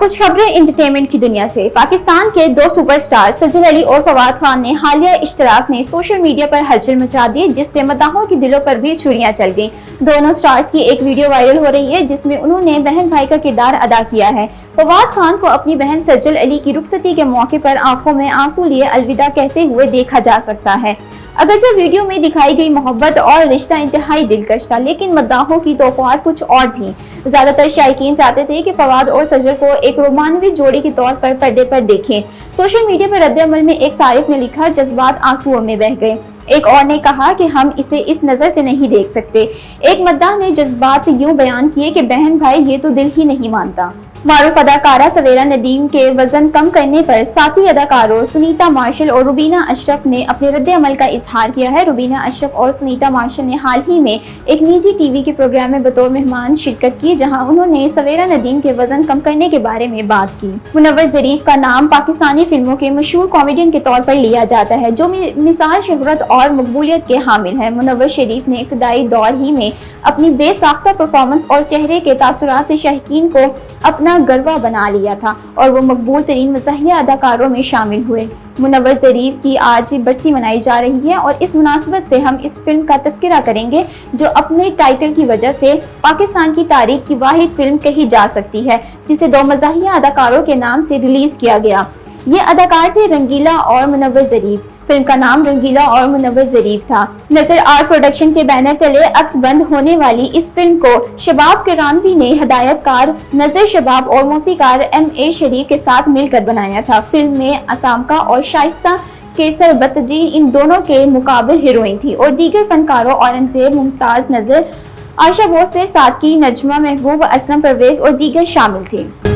कुछ खबरें एंटरटेनमेंट की दुनिया से। पाकिस्तान के दो सुपरस्टार सजल अली और फवाद खान ने हालिया इश्तराक ने सोशल मीडिया पर हलचल मचा दी, जिससे मदाहों के दिलों पर भी छुरियां चल गईं। दोनों स्टार्स की एक वीडियो वायरल हो रही है जिसमें उन्होंने बहन भाई का किरदार अदा किया है। फवाद खान को अपनी बहन सजल अली की रुखसती के मौके पर आंखों में आंसू लिए अलविदा कहते हुए देखा जा सकता है। अगरचे वीडियो में दिखाई गई मोहब्बत और रिश्ता इंतहाई दिलकश था, लेकिन मद्दाहों की तौक़ुआत कुछ और थी। ज्यादातर शायकीन चाहते थे कि फवाद और सजल को एक रोमानवी जोड़ी के तौर पर पर्दे पर देखें। सोशल मीडिया पर रद्द-ए-अमल में एक सारिफ ने लिखा, जज्बात आंसुओं में बह गए। एक और ने कहा कि हम इसे इस नजर से नहीं देख सकते। एक मद्दाह ने जज्बात यूं बयान किए कि बहन भाई ये तो दिल ही नहीं मानता। मारूफ अदाकारा सवेरा नदीम के वजन कम करने पर साथी अदाकारों सुनीता मार्शल और रुबीना अशरफ ने अपने रद्द-ए-अमल का इजहार किया है। रुबीना अशरफ और सुनीता मार्शल ने हाल ही में एक निजी टीवी के प्रोग्राम में बतौर मेहमान शिरकत की, जहां उन्होंने सवेरा नदीम के वजन कम करने के बारे में बात की। मुनव्वर ज़रीफ का नाम पाकिस्तानी फिल्मों के मशहूर कॉमेडियन के तौर पर लिया जाता है, जो मिसाल शोहरत और मकबूलियत के हामिल है। मुनव्वर शरीफ ने इब्तदाई दौर ही में अपनी बेसाख्ता परफॉर्मेंस और चेहरे के तासुरात से शायकीन को अपना गरबा बना लिया था और वो मकबूल तरीन मज़ाहिया अदाकारों में शामिल हुए। मुनव्वर ज़रीफ की आज बरसी मनाई जा रही है और इस मुनासिबत से हम इस फिल्म का तज़किरा करेंगे, जो अपने टाइटल की वजह से पाकिस्तान की तारीख की वाहिद फिल्म कही जा सकती है, जिसे दो मज़ाहिया अदाकारों के नाम से रिलीज किया गया। ये अदाकार थे रंगीला और मुनव्वर ज़रीफ। फिल्म का नाम रंगीला और मुनव्वर ज़रीफ था। नज़र आर्ट प्रोडक्शन के बैनर तले अक्स बंद होने वाली इस फिल्म को शबाब किरानवी ने हिदायतकार नज़र शबाब और मौसीकार M.A. शरीफ के साथ मिलकर बनाया था। फिल्म में असामका और शाइस्ता केसर बतजीन इन दोनों के मुकाबिल हीरोइन थी और दीगर फनकारों औरंगजेब, मुमताज नजर, आशा भोसले, सादकी, नजमा, महबूब, असलम परवेज और दीगर शामिल थे।